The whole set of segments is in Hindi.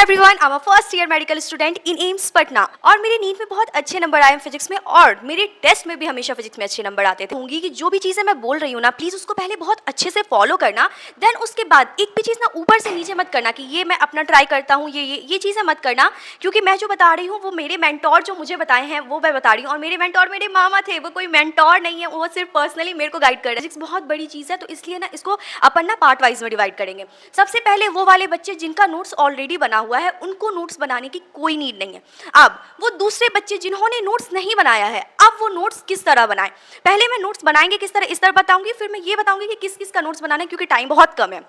Everyone, I am a first year medical student in AIIMS Patna और मेरे नीट में बहुत अच्छे नंबर आए हैं फिजिक्स में और मेरे टेस्ट में भी हमेशा फिजिक्स में अच्छे नंबर आते थे। होंगी कि जो भी चीज़ें मैं बोल रही हूँ ना, प्लीज़ उसको पहले बहुत अच्छे से फॉलो करना। देन उसके बाद एक भी चीज़ ना ऊपर से नीचे मत करना कि ये मैं अपना ट्राई करता हूँ, ये चीज़ें मत करना, क्योंकि मैं जो बता रही हूँ वो मेरे मेंटोर जो मुझे बताए हैं वो मैं बता रही हूँ। और मेरे मेंटोर मेरे मामा थे, वो कोई मेंटोर नहीं है, वो सिर्फ पर्सनली मेरे को गाइड कर रहे हैं। फिजिक्स बहुत बड़ी चीज़ है, तो इसलिए ना इसको अपन ना पार्ट वाइज में डिवाइड करेंगे। सबसे पहले वो वाले बच्चे जिनका नोट्स ऑलरेडी बना हुआ है, उनको नोट्स बनाने की कोई नीड नहीं है। अब वो दूसरे बच्चे जिन्होंने नोट्स नहीं बनाया है, अब वो नोट्स किस तरह बनाएं। पहले मैं नोट्स बनाएंगे किस तरह, इस तरह बताऊंगी, फिर मैं ये बताऊंगी कि किस किस का नोट्स बनाना है, क्योंकि टाइम बहुत कम है।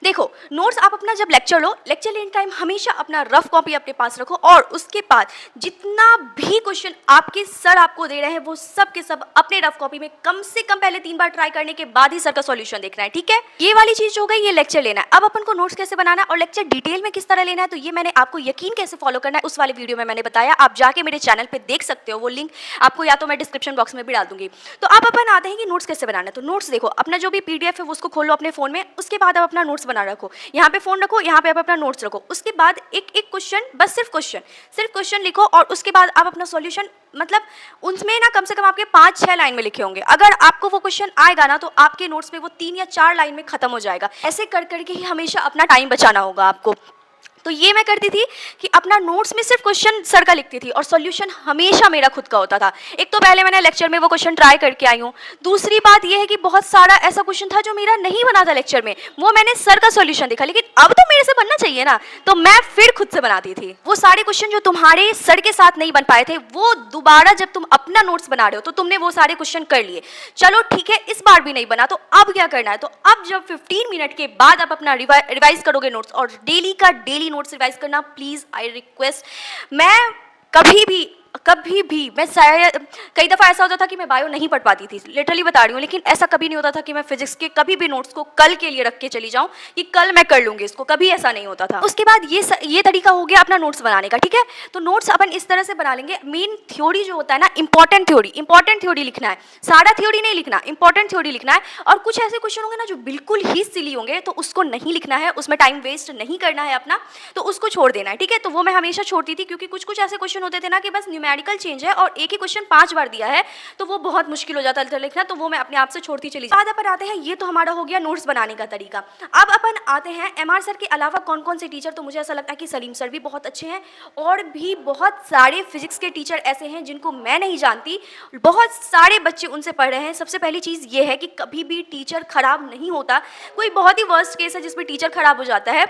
देखो, नोट्स आप अपना जब लेक्चर लो, लेक्चर लेने टाइम हमेशा अपना रफ कॉपी अपने पास रखो और उसके बाद जितना भी क्वेश्चन आपके सर आपको दे रहे हैं वो सब के सब अपने रफ कॉपी में कम से कम पहले 3 बार ट्राई करने के बाद ही सर का सॉल्यूशन देखना है, ठीक है। ये वाली चीज हो गई, ये लेक्चर लेना है। अब अपन को नोट्स कैसे बनाना है और लेक्चर डिटेल में किस तरह लेना है, तो ये मैंने आपको यकीन कैसे फॉलो करना है उस वाले वीडियो में मैंने बताया। आप जाके मेरे चैनल पर देख सकते हो, वो लिंक आपको या तो मैं डिस्क्रिप्शन बॉक्स में भी डाल दूंगी। तो अब अपन आते हैं कि नोट्स कैसे बनाना है। तो नोट्स देखो, अपना जो भी PDF है उसको खोलो अपने फोन में, उसके बाद आप अपना नोट्स बना रखो। यहाँ पे फोन रखो, यहाँ पे आप अपना नोट्स रखो। उसके बाद एक एक क्वेश्चन, बस सिर्फ क्वेश्चन लिखो और उसके बाद आप अपना सॉल्यूशन, मतलब उसमें ना कम से कम आपके 5-6 लाइन में लिखे होंगे। अगर आपको वो क्वेश्चन आएगा ना तो आपके नोट्स में वो 3 या 4 लाइन में खत्म हो जाएगा। ऐसे कर करके ही हमेशा अपना टाइम बचाना होगा आपको। तो ये मैं करती थी कि अपना नोट्स में सिर्फ क्वेश्चन सर का लिखती थी और सॉल्यूशन हमेशा मेरा खुद का होता था। एक तो पहले मैंने लेक्चर में वो क्वेश्चन ट्राई करके आई हूँ। दूसरी बात ये है कि बहुत सारा ऐसा क्वेश्चन था जो मेरा नहीं बना था लेक्चर में, वो मैंने सर का सॉल्यूशन देखा, लेकिन अब तो मेरे से बनना चाहिए ना, तो मैं फिर खुद से बनाती थी। वो सारे क्वेश्चन जो तुम्हारे सर के साथ नहीं बन पाए थे, वो दोबारा जब तुम अपना नोट्स बना रहे हो तो तुमने वो सारे क्वेश्चन कर लिए। चलो ठीक है, इस बार भी नहीं बना, तो अब क्या करना है, तो अब जब 15 मिनट के बाद आप अपना रिवाइज करोगे नोट्स, और डेली का डेली नोट्स रिवाइज करना, प्लीज आई रिक्वेस्ट। मैं कभी भी मैं शायद कई दफ़ा ऐसा होता था कि मैं बायो नहीं पढ़ पाती थी, लिटरली बता रही हूँ, लेकिन ऐसा कभी नहीं होता था कि मैं फिजिक्स के कभी भी नोट्स को कल के लिए रख के चली जाऊँ कि कल मैं कर लूँगी इसको, कभी ऐसा नहीं होता था। उसके बाद ये तरीका हो गया अपना नोट्स बनाने का, ठीक है। तो नोट्स अपन इस तरह से बना लेंगे। मेन थ्योरी जो होता है ना, इंपॉर्टेंट थ्योरी लिखना है, सारा थ्योरी नहीं लिखना, इंपॉर्टेंट थ्योरी लिखना है। और कुछ ऐसे क्वेश्चन होंगे ना जो बिल्कुल ही सिली होंगे, तो उसको नहीं लिखना है, उसमें टाइम वेस्ट नहीं करना है अपना, तो उसको छोड़ देना है, ठीक है। तो वो मैं हमेशा छोड़ती थी, क्योंकि कुछ कुछ ऐसे क्वेश्चन होते थे ना कि बस न्यूमेरिकल चेंज है और एक ही क्वेश्चन 5 बार दिया है, तो वो बहुत मुश्किल हो जाता था लिखना, तो वो मैं अपने आप से छोड़ती चली। बाद अपन आते हैं, ये तो हमारा हो गया नोट्स बनाने का तरीका। अब अपन आते हैं MR सर के अलावा कौन कौन से टीचर, तो मुझे ऐसा लगता है कि सलीम सर भी बहुत अच्छे हैं और भी बहुत सारे फिजिक्स के टीचर ऐसे हैं जिनको मैं नहीं जानती, बहुत सारे बच्चे उनसे पढ़ रहे हैं। सबसे पहली चीज़ ये है कि कभी भी टीचर खराब नहीं होता। कोई बहुत ही वर्स्ट केस है जिसमें टीचर खराब हो जाता है,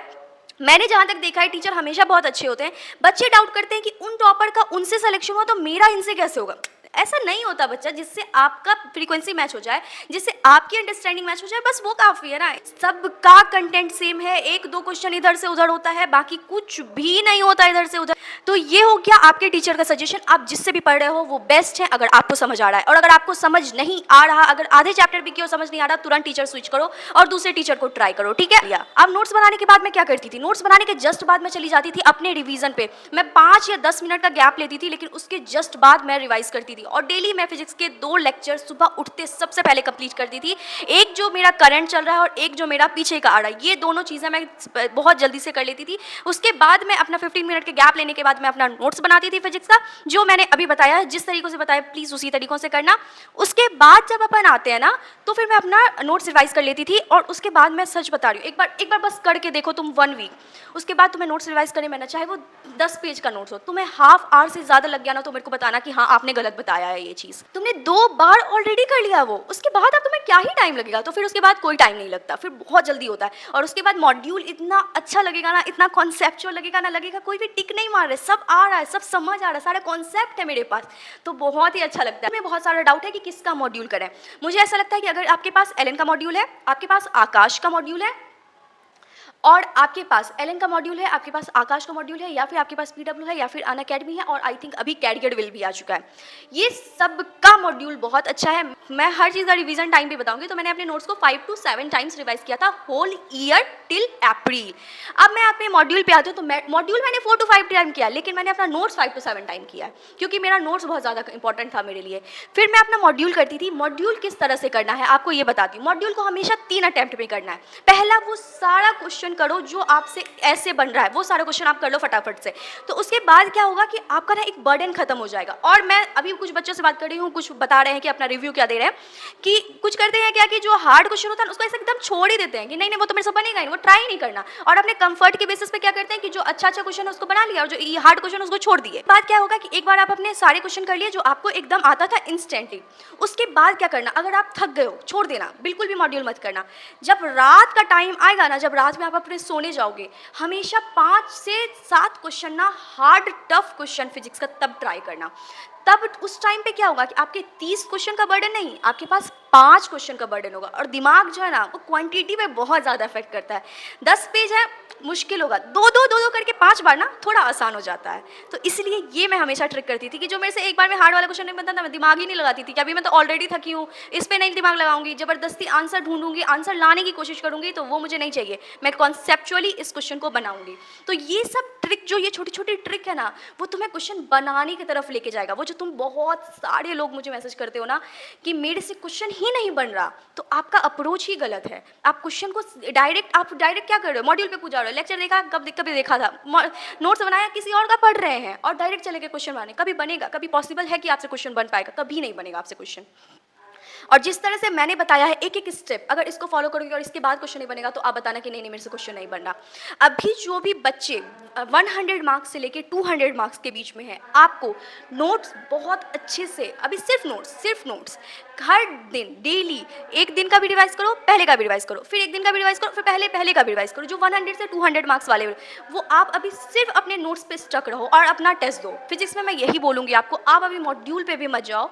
मैंने जहाँ तक देखा है टीचर हमेशा बहुत अच्छे होते हैं। बच्चे डाउट करते हैं कि उन टॉपर का उनसे सिलेक्शन हुआ तो मेरा इनसे कैसे होगा। ऐसा नहीं होता बच्चा, जिससे आपका फ्रीक्वेंसी मैच हो जाए, जिससे आपकी अंडरस्टैंडिंग मैच हो जाए, बस वो काफ़ी है ना। सबका कंटेंट सेम है, 1-2 क्वेश्चन इधर से उधर होता है, बाकी कुछ भी नहीं होता इधर से उधर। तो ये हो गया आपके टीचर का सजेशन। आप जिससे भी पढ़ रहे हो वो बेस्ट है अगर आपको समझ आ रहा है, और अगर आपको समझ नहीं आ रहा, अगर आधे चैप्टर भी क्यों समझ नहीं आ रहा, तुरंत टीचर स्विच करो और दूसरे टीचर को ट्राई करो, ठीक है। अब नोट्स बनाने के बाद मैं क्या करती थी, नोट्स बनाने के जस्ट बाद मैं चली जाती थी अपने रिवीजन पे। मैं 5 या 10 मिनट का गैप लेती थी, लेकिन उसके जस्ट बाद मैं रिवाइज करती थी। और डेली मैं फिजिक्स के 2 लेक्चर सुबह उठते सबसे पहले कंप्लीट करती थी। एक जो मेरा करंट चल रहा है और एक जो मेरा पीछे का आ रहा है, ये दोनों चीज़ें मैं बहुत जल्दी से कर लेती थी। उसके बाद मैं अपना 15 मिनट के गैप लेने के बाद मैं अपना नोट्स बनाती थी फिजिक्स का, जो मैंने अभी बताया, जिस तरीकों से बताया प्लीज़ उसी तरीकों से करना। उसके बाद जब अपन आते हैं ना, तो फिर मैं अपना नोट्स रिवाइज कर लेती थी। और उसके बाद मैं सच बता रही हूँ, एक बार बस करके देखो तुम 1 वीक, उसके बाद तुम्हें नोट्स रिवाइज करने में ना, चाहे वो 10 पेज का नोट्स हो, तुम्हें हाफ आवर से ज़्यादा लग गया ना, तो मेरे को बताना कि हाँ आपने गलत बताया है ये चीज़। तुमने 2 बार ऑलरेडी कर लिया वो, उसके बाद अब तुम्हें क्या ही टाइम लगेगा। तो फिर उसके बाद कोई टाइम नहीं लगता, फिर बहुत जल्दी होता है। और उसके बाद मॉड्यूल इतना अच्छा लगेगा ना, इतना कॉन्सेप्चुअल लगेगा ना, लगेगा कोई भी टिक नहीं मार रहे, सब आ रहा है, सब समझ आ रहा है, सारा कॉन्सेप्ट है मेरे पास, तो बहुत ही अच्छा लगता है। मैं बहुत सारा डाउट है कि किसका मॉड्यूल करें। मुझे ऐसा लगता है कि अगर आपके पास एलन का मॉड्यूल है, आपके पास आकाश का मॉड्यूल है, और आपके पास एलन का मॉड्यूल है, आपके पास आकाश का मॉड्यूल है, या फिर आपके पास PW है, या फिर अनअकैडमी है, और आई थिंक अभी कैरियर विल भी आ चुका है। ये सब का मॉड्यूल बहुत अच्छा है। मैं हर चीज़ का रिवीजन टाइम भी बताऊंगी। तो मैंने अपने नोट्स को 5 to 7 टाइम्स रिवाइज किया था होल ईयर टिल अप्रैल। अब मैं अपने मॉड्यूल पे आती हूँ, तो मॉड्यूल मैंने 4 to 5 टाइम किया, लेकिन मैंने अपना नोट्स 5 to 7 टाइम किया, क्योंकि मेरा नोट्स बहुत ज़्यादा इंपॉर्टेंट था मेरे लिए। फिर मैं अपना मॉड्यूल करती थी। मॉड्यूल किस तरह से करना है आपको ये बताती हूँ। मॉड्यूल को हमेशा 3 अटेम्प्ट में करना है। पहला, वो सारा क्वेश्चन करो जो आपसे ऐसे बन रहा है, वो सारा क्वेश्चन आप कर लो फटाफट से। तो उसके बाद क्या होगा कि आपका ना एक बर्डन खत्म हो जाएगा। और मैं अभी कुछ बच्चों से बात कर रही हूँ, कुछ बता रहे हैं कि अपना रिव्यू क्या दे रहे हैं, कि कुछ करते हैं क्या कि जो हार्ड क्वेश्चन होता है उसको ऐसे एकदम छोड़ ही देते हैं कि नहीं नहीं वो तो मेरे से बनेगा ही, वो ट्राई नहीं करना, और अपने कंफर्ट के बेसिस पे क्या करते हैं कि जो अच्छा अच्छा क्वेश्चन है उसको बना लिया और जो हार्ड क्वेश्चन उसको छोड़ दिए। बात क्या होगा कि एक बार आप अपने सारे क्वेश्चन कर लिए जो आपको एकदम आता था इंस्टेंटली, उसके बाद क्या करना, अगर आप थक गए हो छोड़ देना, बिल्कुल भी मॉड्यूल मत करना। जब रात का टाइम आएगा ना, जब रात में आप अपने सोने जाओगे, हमेशा 5 से 7 क्वेश्चन ना हार्ड टफ क्वेश्चन फिजिक्स का तब ट्राई करना। तब उस टाइम पे क्या होगा कि आपके 30 क्वेश्चन का बर्डन नहीं, आपके पास 5 क्वेश्चन का बर्डन होगा। और दिमाग जो है ना वो क्वांटिटी में बहुत ज़्यादा इफेक्ट करता है। 10 पेज है मुश्किल होगा, दो करके 5 बार ना थोड़ा आसान हो जाता है। तो इसलिए ये मैं हमेशा ट्रिक करती थी कि जो मेरे से एक बार में हार्ड वाला क्वेश्चन नहीं बनता था, मैं दिमाग ही नहीं लगाती थी कि अभी मैं तो ऑलरेडी थकी हूँ, इस पर नहीं दिमाग लगाऊंगी, जबरदस्ती आंसर ढूंढूंगी, आंसर लाने की कोशिश करूंगी, तो वो मुझे नहीं चाहिए। मैं कॉन्सेप्चुअली इस क्वेश्चन को बनाऊंगी। तो ये सब ट्रिक, जो ये छोटी छोटी ट्रिक है ना, वो तुम्हें क्वेश्चन बनाने की तरफ लेके जाएगा। वो जो तुम बहुत सारे लोग मुझे मैसेज करते हो ना कि मेरे से क्वेश्चन ही नहीं बन रहा, तो आपका अप्रोच ही गलत है। आप क्वेश्चन को डायरेक्ट क्या कर रहे हो, मॉड्यूल पे पूछा रहे हो, लेक्चर देखा, कभी देखा था, नोट्स बनाया किसी और का पढ़ रहे हैं, और डायरेक्ट चले गए क्वेश्चन बनाने। कभी बनेगा, कभी पॉसिबल है कि आपसे क्वेश्चन बन पाएगा? कभी नहीं बनेगा आपसे क्वेश्चन। और जिस तरह से मैंने बताया है एक एक स्टेप, अगर इसको फॉलो करोगे और इसके बाद क्वेश्चन नहीं बनेगा तो आप बताना कि नहीं नहीं मेरे से क्वेश्चन नहीं बनना। अभी जो भी बच्चे 100 मार्क्स से लेके 200 मार्क्स के बीच में है, आपको नोट्स बहुत अच्छे से, अभी सिर्फ नोट्स हर दिन डेली, एक दिन का भी रिवाइज करो, पहले का भी रिवाइज करो, फिर एक दिन का भी रिवाइज करो, फिर पहले का भी रिवाइज करो। जो 100 से 200 मार्क्स वाले वो आप अभी सिर्फ अपने नोट्स पे स्टक रहो और अपना टेस्ट दो। फिजिक्स में मैं यही बोलूँगी आपको, आप अभी मॉड्यूल पे भी मत जाओ।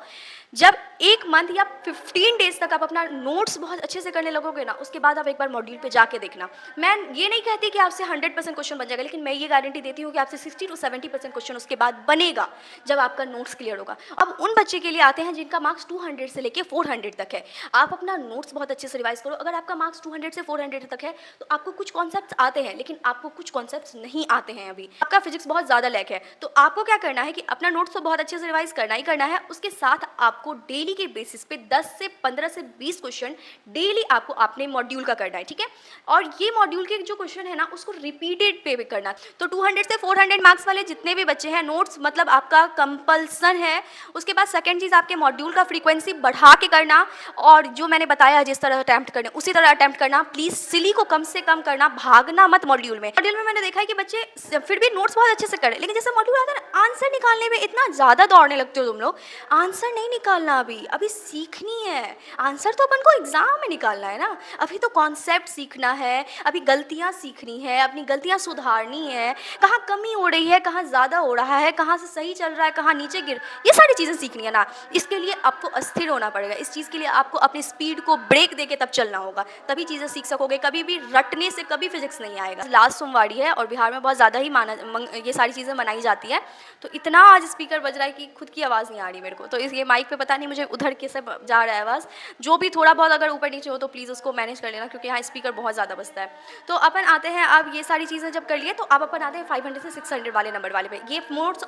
जब 1 मंथ या 15 डेज तक आप अपना नोट्स बहुत अच्छे से करने लगोगे ना, उसके बाद आप एक बार मॉड्यूल पे जाके देखना। मैं ये नहीं कहती कि आपसे 100% क्वेश्चन बन जाएगा, लेकिन मैं ये गारंटी देती हूँ कि आपसे 60 to 70% क्वेश्चन उसके बाद बनेगा जब आपका नोट्स क्लियर होगा। अब उन बच्चे के लिए आते हैं जिनका मार्क्स 200 से लेके 400 तक है। आप अपना नोट्स बहुत अच्छे से रिवाइज करो। अगर आपका मार्क्स 200 से 400 तक है तो आपको कुछ कॉन्सेप्ट्स आते हैं, लेकिन आपको कुछ कॉन्सेप्ट्स नहीं आते हैं, अभी आपका फिजिक्स बहुत ज़्यादा लैक है। तो आपको क्या करना है कि अपना नोट्स तो बहुत अच्छे से रिवाइज करना ही करना है, उसके साथ आपको डेली के बेसिस पे 10 से 15 से 20 क्वेश्चन डेली आपको अपने मॉड्यूल का करना है, ठीक है। और ये मॉड्यूल के जो क्वेश्चन है ना उसको रिपीटेड पे करना है। तो 200 से 400 मार्क्स वाले जितने भी बच्चे हैं, नोट्स मतलब आपका कंपल्सन है। उसके बाद सेकंड चीज़, आपके मॉड्यूल का फ्रीक्वेंसी बढ़ा के करना, और जो मैंने बताया जिस तरह अटैम्प्ट करने उसी तरह अटैम्प्ट करना। प्लीज़ सिली को कम से कम करना, भागना मत मॉड्यूल में। मैंने देखा है कि बच्चे फिर भी नोट्स बहुत अच्छे से कर रहे हैं, लेकिन जैसे मॉड्यूल आता है ना, आंसर निकालने में इतना ज़्यादा दौड़ने लगते हो तुम लोग। आंसर नहीं निकालना, अभी सीखनी है। आंसर तो अपन को एग्जाम में निकालना है ना, अभी तो कॉन्सेप्ट सीखना है, अभी गलतियां सीखनी है, अपनी गलतियां सुधारनी है, कहाँ कमी हो रही है, कहाँ ज़्यादा हो रहा है, कहाँ से सही चल रहा है, कहाँ नीचे गिर, ये सारी चीज़ें सीखनी है ना। इसके लिए आपको अस्थिर होना पड़ेगा, इस चीज़ के लिए आपको अपनी स्पीड को ब्रेक देके तब चलना होगा, तभी चीज़ें सीख सकोगे। कभी भी रटने से कभी फिजिक्स नहीं आएगा। लास्ट सोमवारी है और बिहार में बहुत ज़्यादा ही ये सारी चीज़ें मनाई जाती है, तो इतना आज स्पीकर बज रहा है कि खुद की आवाज़ नहीं आ रही मेरे को। तो इस ये माइक पे पता नहीं मुझे उधर कैसे जा रहा है आवाज़, जो भी थोड़ा बहुत अगर ऊपर नीचे हो तो प्लीज़ उसको मैनेज कर लेना, क्योंकि यहाँ स्पीकर बहुत ज़्यादा बजता है। तो अपन आते हैं, अब ये सारी चीज़ें जब कर लिए तो अब अपन आते हैं 500 से 600 वाले नंबर वाले पे। ये नोट्स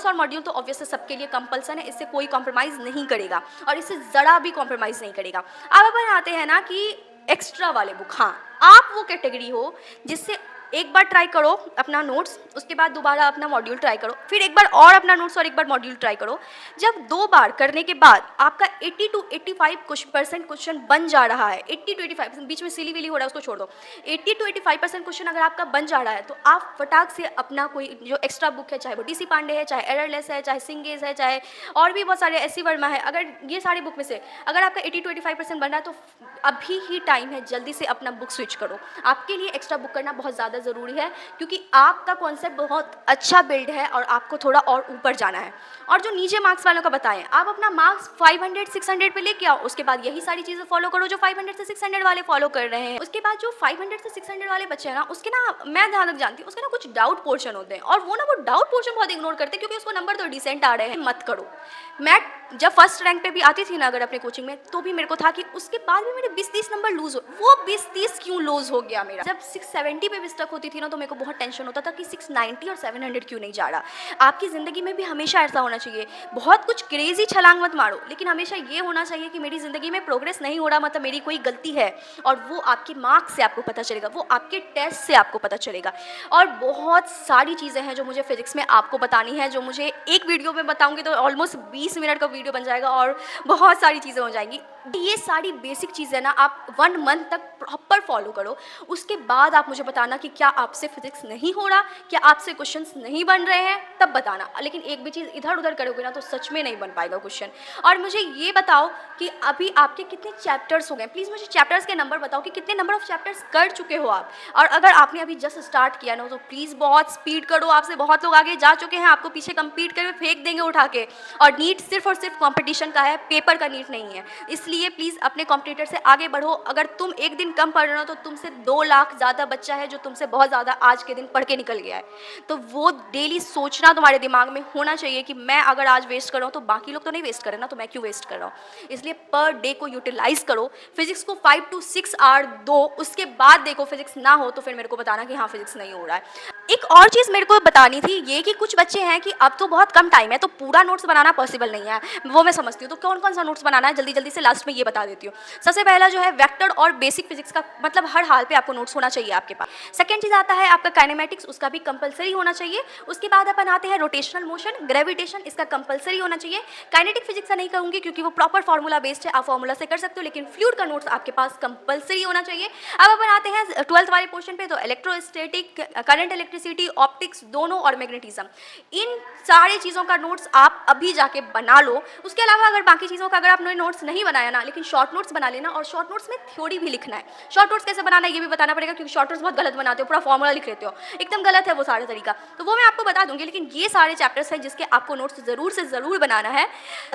और मॉड्यूल तो ऑब्वियसली सबके लिए कंपल्सन है, इससे कोई कॉम्प्रोमाइज़ नहीं करेगा और इससे ज़रा भी कॉम्प्रोमाइज़ नहीं करेगा। अब अपन आते हैं ना कि एक्स्ट्रा वाले बुक। हाँ, आप वो कैटेगरी हो जिससे एक बार ट्राई करो अपना नोट्स, उसके बाद दोबारा अपना मॉड्यूल ट्राई करो, फिर एक बार और अपना नोट्स और एक बार मॉड्यूल ट्राई करो। जब 2 बार करने के बाद आपका 80 to 85% क्वेश्चन बन जा रहा है, 80 to 85%, बीच में सिली विली हो रहा है उसको छोड़ दो, 80 to 85% क्वेश्चन अगर आपका बन जा रहा है तो आप फटाक से अपना कोई जो एक्स्ट्रा बुक है, चाहे वो DC पांडे है, चाहे एररलेस है, चाहे सिंगेज है, चाहे और भी बहुत सारे SC वर्मा है, अगर ये सारी बुक में से अगर आपका 80 to 85% बन रहा है तो अभी ही टाइम है, जल्दी से अपना बुक स्विच करो। आपके लिए एक्स्ट्रा बुक करना बहुत ज़्यादा ज़रूरी है, क्योंकि आपका कॉन्सेप्ट बहुत अच्छा बिल्ड है और आपको थोड़ा और ऊपर जाना है। और जो नीचे मार्क्स वालों का बताएं, आप अपना मार्क्स 500-600 पे लेके आओ, उसके बाद यही सारी चीज़ें फॉलो करो जो 500 से 600 वाले फॉलो कर रहे हैं। उसके बाद जो 500 से 600 वाले बच्चे हैं ना, उसके ना मैं जहाँ तक जानती हूँ उसके ना कुछ डाउट पोर्शन होते हैं, और वो डाउट पोर्शन बहुत इग्नोर करते हैं क्योंकि उसको नंबर तो डिसेंट आ रहे हैं। मत करो, मैं जब फर्स्ट रैंक पे भी आती थी ना अगर अपने कोचिंग में, तो भी मेरे को था कि उसके बाद भी मेरे 20-30 नंबर लूज हो, वो 20-30 क्यों लूज हो गया मेरा। जब 670 पे भी स्टक होती थी ना, तो मेरे को बहुत टेंशन होता था कि 690 और 700 क्यों नहीं जा रहा। आपकी ज़िंदगी में भी हमेशा ऐसा होना चाहिए, बहुत कुछ क्रेजी छलांग मत मारो, लेकिन हमेशा ये होना चाहिए कि मेरी ज़िंदगी में प्रोग्रेस नहीं हो रहा, मतलब मेरी कोई गलती है, और वो आपके मार्क्स से आपको पता चलेगा, वो आपके टेस्ट से आपको पता चलेगा। और बहुत सारी चीज़ें हैं जो मुझे फिजिक्स में आपको बतानी है, जो मुझे एक वीडियो में बताऊंगी तो ऑलमोस्ट 20 मिनट का वीडियो बन जाएगा और बहुत सारी चीज़ें हो जाएंगी। ये सारी बेसिक चीज़ें ना आप 1 मंथ तक प्रॉपर फॉलो करो, उसके बाद आप मुझे बताना कि क्या आपसे फिजिक्स नहीं हो रहा, क्या आपसे क्वेश्चंस नहीं बन रहे हैं, तब बताना। लेकिन एक भी चीज़ इधर उधर करोगे ना तो सच में नहीं बन पाएगा क्वेश्चन। और मुझे ये बताओ कि अभी आपके कितने चैप्टर्स हो गए, प्लीज़ मुझे चैप्टर्स के नंबर बताओ कि कितने नंबर ऑफ चैप्टर्स कर चुके हो आप। और अगर आपने अभी जस्ट स्टार्ट किया ना तो प्लीज़ बहुत स्पीड करो, आपसे बहुत लोग आगे जा चुके हैं, आपको पीछे कम्पीट करके फेंक देंगे उठा के। और नीट सिर्फ और सिर्फ कॉम्पिटिशन का है, पेपर का नीट नहीं है, इसलिए प्लीज़ अपने कॉम्पिटिटर से आगे बढ़ो। अगर तुम एक दिन कम पढ़ रहे हो तो तुमसे 2 लाख ज़्यादा बच्चा है जो तुमसे बहुत ज़्यादा आज के दिन पढ़ के निकल गया है। तो वो डेली सोचना तुम्हारे दिमाग में होना चाहिए कि मैं अगर आज वेस्ट कर रहा हूँ तो बाकी लोग तो नहीं वेस्ट कर रहे ना, तो मैं क्यों वेस्ट कर रहा हूँ। इसलिए पर डे को यूटिलाइज करो, फिजिक्स को 5 to 6 आवर दो, उसके बाद देखो फिजिक्स ना हो तो फिर मेरे को बताना कि हाँ फिजिक्स नहीं हो रहा है। एक और चीज़ मेरे को बतानी थी ये कि कुछ बच्चे हैं कि अब तो बहुत कम टाइम है तो पूरा नोट्स बनाना पॉसिबल नहीं है, वो मैं समझती हूँ। तो कौन कौन सा नोट्स बनाना है जल्दी जल्दी से लास्ट में ये बता देती हूँ। सबसे पहला जो है वेक्टर और बेसिक फिजिक्स का, मतलब हर हाल पे आपको नोट्स होना चाहिए आपके पास। सेकंड चीज़ आता है आपका काइनेमेटिक्स, उसका भी कंपलसरी होना चाहिए। उसके बाद अपन आते हैं रोटेशनल मोशन, ग्रेविटेशन, इसका कंपलसरी होना चाहिए। काइनेटिक फिजिक्स का नहीं कहूँगी क्योंकि वो प्रॉपर फार्मूला बेस्ड है, आप फार्मूला से कर सकते हो, लेकिन फ्लूइड का नोट्स आपके पास कंपलसरी होना चाहिए। अब अपन आते हैं 12th वाले पोर्शन पे, तो इलेक्ट्रोस्टैटिक, करंट, इलेक्ट्रिसिटी, ऑप्टिक्स दोनों और मैग्नेटिज्म, इन सारी चीज़ों का नोट्स आप अभी जाके बना लो। उसके अलावा अगर बाकी चीज़ों का अगर आपने नोट्स नहीं बनाया ना, लेकिन शॉर्ट नोट्स बना लेना, और शॉर्ट नोट्स में थ्योरी भी लिखना है। शॉर्ट नोट्स कैसे बनाना है ये भी बताना पड़ेगा क्योंकि शॉर्ट नोट्स बहुत गलत बनाते हो, पूरा फॉर्मूला लिख लेते हो, एकदम गलत है वो सारा तरीका, तो वो मैं आपको बता दूंगी। लेकिन ये सारे चैप्टर्स हैं जिसके आपको नोट्स ज़रूर से ज़रूर बनाना है।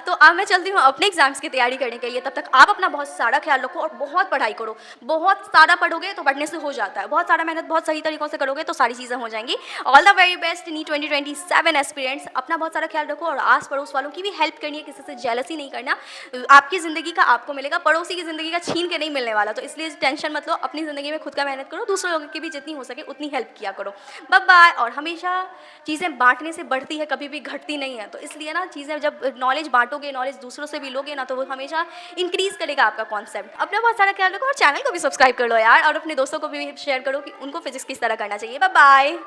तो अब मैं चलती हूँ अपने एग्जाम्स की तैयारी करने के लिए, तब तक आप अपना बहुत सारा ख्याल रखो और बहुत पढ़ाई करो। बहुत सारा पढ़ोगे तो पढ़ने से हो जाता है, बहुत सारा मेहनत बहुत सही तरीकों से करोगे तो सारी चीज़ें हो जाएंगी। All the very best NEET 2027 aspirants, अपना बहुत सारा ख्याल रखो और आस पड़ोस वालों की भी हेल्प करनी है, किसी से जेलसी नहीं करना। आपकी ज़िंदगी का आपको मिलेगा, पड़ोसी की ज़िंदगी का छीन के नहीं मिलने वाला, तो इसलिए टेंशन मत लो, अपनी ज़िंदगी में खुद का मेहनत करो, दूसरे लोगों की भी जितनी हो सके उतनी हेल्प किया करो। Bye bye. और हमेशा चीज़ें बांटने से बढ़ती है, कभी भी घटती नहीं है, तो इसलिए ना चीज़ें जब नॉलेज बांटोगे, नॉलेज दूसरों से भी लोगे ना, तो वो हमेशा इंक्रीज़ करेगा आपका कॉन्सेप्ट। अपना बहुत सारा ख्याल रखो और चैनल को भी सब्सक्राइब कर लो यार, और अपने दोस्तों को भी शेयर करो कि उनको फिजिक्स किस तरह करना चाहिए। Bye bye.